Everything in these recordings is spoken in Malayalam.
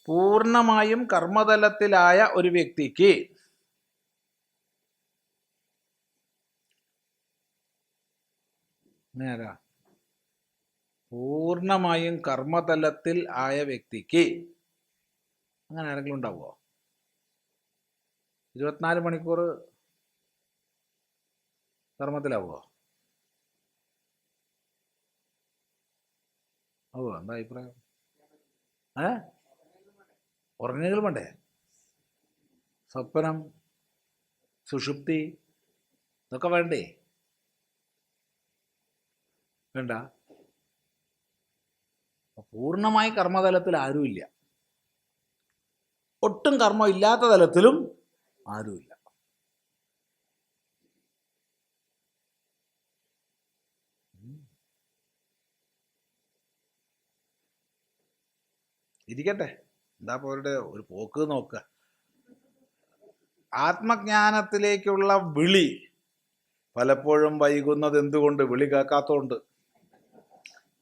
പൂർണ്ണമായും കർമ്മതലത്തിലായ ഒരു വ്യക്തിക്ക് നേരാ പൂർണ്ണമായും കർമ്മതലത്തിൽ ആയ വ്യക്തിക്ക് അങ്ങനെ ആരെങ്കിലും ഉണ്ടാവുമോ? 24 മണിക്കൂർ കർമ്മത്തിലാവുമോ? ഓ, എന്താ അഭിപ്രായം? ഉറങ്ങുകൾ വേണ്ടേ? സ്വപ്നം, സുഷുപ്തി, ഇതൊക്കെ വേണ്ടേ? വേണ്ട. പൂർണ്ണമായി കർമ്മതലത്തിൽ ആരുമില്ല, ഒട്ടും കർമ്മം ഇല്ലാത്ത തലത്തിലും ആരുമില്ല. ഇരിക്കട്ടെ, എന്താ പോരുടെ ഒരു പോക്ക് നോക്കുക. ആത്മജ്ഞാനത്തിലേക്കുള്ള വിളി പലപ്പോഴും വൈകുന്നത് എന്തുകൊണ്ട്? വിളി കേൾക്കാത്തതുകൊണ്ട്.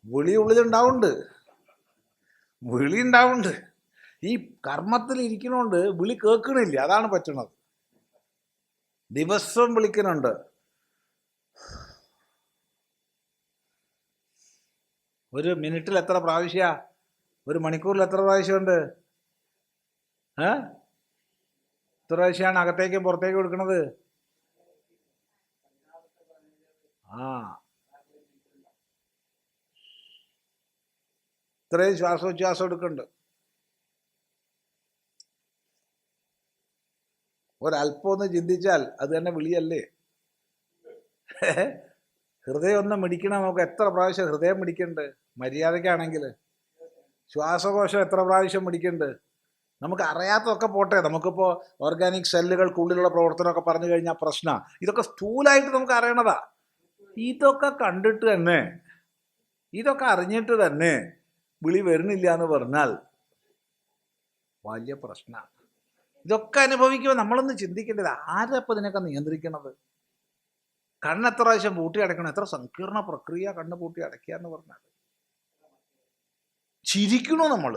വിളി ഉള്ളിലുണ്ടാവുന്നുണ്ട്, വിളി ഉണ്ടാവുന്നുണ്ട്. ഈ കർമ്മത്തിൽ ഇരിക്കണോണ്ട് വിളി കേൾക്കണില്ല, അതാണ് പറ്റണത്. ദിവസവും വിളിക്കുന്നുണ്ട്. ഒരു മിനിറ്റിൽ എത്ര പ്രാവശ്യ? ഒരു മണിക്കൂറിൽ എത്ര പ്രാവശ്യമുണ്ട്? എത്ര പ്രാവശ്യമാണ് അകത്തേക്കും പുറത്തേക്കും എടുക്കണത്? ഇത്രയും ശ്വാസോച്ഛ്വാസം എടുക്കുന്നുണ്ട്. ഒരല്പം ഒന്ന് ചിന്തിച്ചാൽ അത് തന്നെ വിളിയല്ലേ? ഹൃദയം ഒന്ന് മിടിക്കണം. നമുക്ക് എത്ര പ്രാവശ്യം ഹൃദയം മിടിക്കുന്നുണ്ട്? മര്യാദക്കാണെങ്കിൽ ശ്വാസകോശം എത്ര പ്രാവശ്യം മിടിക്കുന്നുണ്ട്? നമുക്ക് അറിയാത്തതൊക്കെ പോട്ടെ, നമുക്കിപ്പോൾ ഓർഗാനിക് സെല്ലുകൾക്കുള്ളിലുള്ള പ്രവർത്തനമൊക്കെ പറഞ്ഞു കഴിഞ്ഞാൽ പ്രശ്നമാണ്. ഇതൊക്കെ സ്ഥൂലമായിട്ട് നമുക്ക് അറിയണതാ. ഇതൊക്കെ കണ്ടിട്ട് തന്നെ, ഇതൊക്കെ അറിഞ്ഞിട്ട് തന്നെ വിളി വരുന്നില്ല എന്ന് പറഞ്ഞാൽ വലിയ പ്രശ്നമാണ്. ഇതൊക്കെ അനുഭവിക്കുമ്പോൾ നമ്മളൊന്ന് ചിന്തിക്കേണ്ടത്, ആരപ്പം ഇതിനൊക്കെ നിയന്ത്രിക്കണത്? കണ്ണെത്ര പ്രാവശ്യം പൂട്ടി അടയ്ക്കണം? എത്ര സങ്കീർണ പ്രക്രിയ കണ്ണ് പൂട്ടി അടയ്ക്കുക എന്ന് പറഞ്ഞാൽ. ചിരിക്കണോ നമ്മൾ?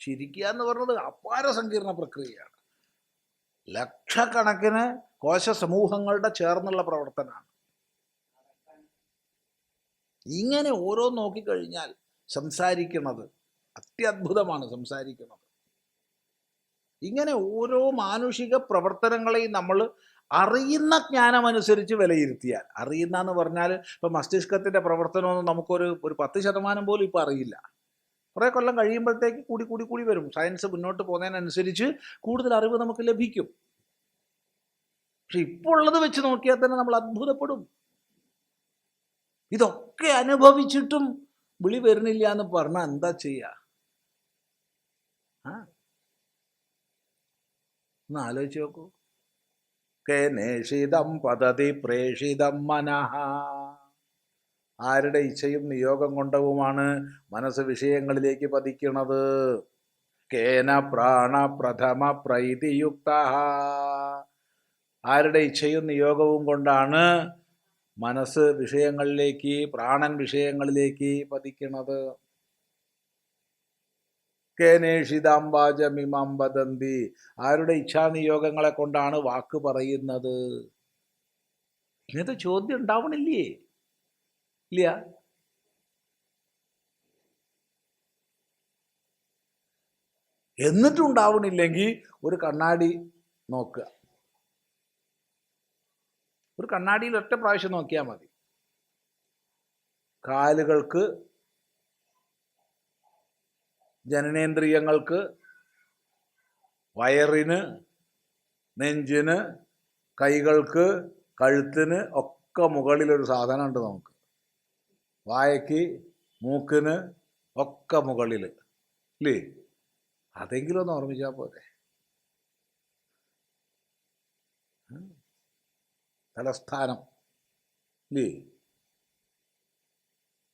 ചിരിക്കുക എന്ന് പറഞ്ഞത് അപാര സങ്കീർണ പ്രക്രിയയാണ്. ലക്ഷക്കണക്കിന് കോശ സമൂഹങ്ങളുടെ ചേർന്നുള്ള പ്രവർത്തനമാണ്. ഇങ്ങനെ ഓരോ നോക്കിക്കഴിഞ്ഞാൽ സംസാരിക്കുന്നത് അത്യത്ഭുതമാണ്. സംസാരിക്കുന്നത് ഇങ്ങനെ ഓരോ മാനുഷിക പ്രവർത്തനങ്ങളെയും നമ്മൾ അറിയുന്ന ജ്ഞാനമനുസരിച്ച് വിലയിരുത്തിയാൽ, അറിയുന്ന എന്ന് പറഞ്ഞാൽ ഇപ്പം മസ്തിഷ്കത്തിൻ്റെ പ്രവർത്തനമൊന്നും നമുക്കൊരു 10% പോലും ഇപ്പം അറിയില്ല. കുറേ കൊല്ലം കഴിയുമ്പോഴത്തേക്ക് കൂടി വരും. സയൻസ് മുന്നോട്ട് പോകുന്നതിനനുസരിച്ച് കൂടുതൽ അറിവ് നമുക്ക് ലഭിക്കും. പക്ഷെ ഇപ്പോൾ ഉള്ളത് വെച്ച് നോക്കിയാൽ തന്നെ നമ്മൾ അത്ഭുതപ്പെടും. ഇതൊക്കെ അനുഭവിച്ചിട്ടും വിളി വരുന്നില്ല എന്ന് പറഞ്ഞാൽ എന്താ ചെയ്യുക? ഒന്ന് ആലോചിച്ച് നോക്കൂ. കേനേഷിതം പതതി പ്രേഷിതം മനഃ. ആരുടെ ഇച്ഛയും നിയോഗം കൊണ്ടവുമാണ് മനസ്സ് വിഷയങ്ങളിലേക്ക് പതിക്കുന്നത്. കേന പ്രാണ പ്രഥമ പ്രൈതിയുക്ത. ആരുടെ ഇച്ഛയും നിയോഗവും കൊണ്ടാണ് മനസ്സ് വിഷയങ്ങളിലേക്ക്, പ്രാണൻ വിഷയങ്ങളിലേക്ക് പതിക്കുന്നത്. കേനേഷിതാം വാചമിമാം വദന്തി. ആരുടെ ഇച്ഛാനിയോഗങ്ങളെ കൊണ്ടാണ് വാക്ക് പറയുന്നത്? ഇങ്ങനത്തെ ചോദ്യം ഉണ്ടാവണില്ലേ? ഇല്ല. എന്നിട്ടും ഉണ്ടാവണില്ലെങ്കിൽ ഒരു കണ്ണാടി നോക്കുക. ഒരു കണ്ണാടിയിൽ ഒറ്റ പ്രാവശ്യം നോക്കിയാൽ മതി. കാലുകൾക്ക്, ജനനേന്ദ്രിയങ്ങൾക്ക്, വയറിന്, നെഞ്ചിന്, കൈകൾക്ക്, കഴുത്തിന് ഒക്കെ മുകളിലൊരു സാധനമുണ്ട് നമുക്ക്. വായയ്ക്ക്, മൂക്കിന് ഒക്കെ മുകളിൽ ഇല്ലേ? അതെങ്കിലും ഒന്ന് ഓർമ്മിച്ചാൽ പോരെ. തലസ്ഥാനം ഇല്ലേ?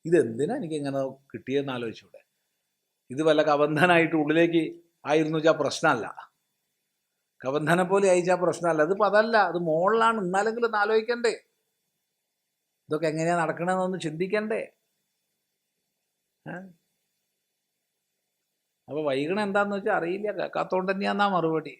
ഇതെന്തിനാ എനിക്കിങ്ങനെ കിട്ടിയെന്ന് ആലോചിച്ചൂടെ? ഇത് വല്ല കബന്ധനായിട്ട് ഉള്ളിലേക്ക് ആയിരുന്നു വെച്ചാൽ പ്രശ്നമല്ല, കബന്ധനെ പോലെ അയച്ചാൽ പ്രശ്നമല്ല. ഇതിപ്പോൾ അതല്ല, അത് മുകളിലാണ്. എന്നാലെങ്കിലും ഒന്ന് ആലോചിക്കണ്ടേ? ഇതൊക്കെ എങ്ങനെയാണ് നടക്കണമെന്നൊന്ന് ചിന്തിക്കണ്ടേ? അപ്പോൾ വൈകണ എന്താന്ന് വെച്ചാൽ അറിയില്ല, കേൾക്കാത്തോണ്ട് തന്നെയാന്നാ മറുപടി.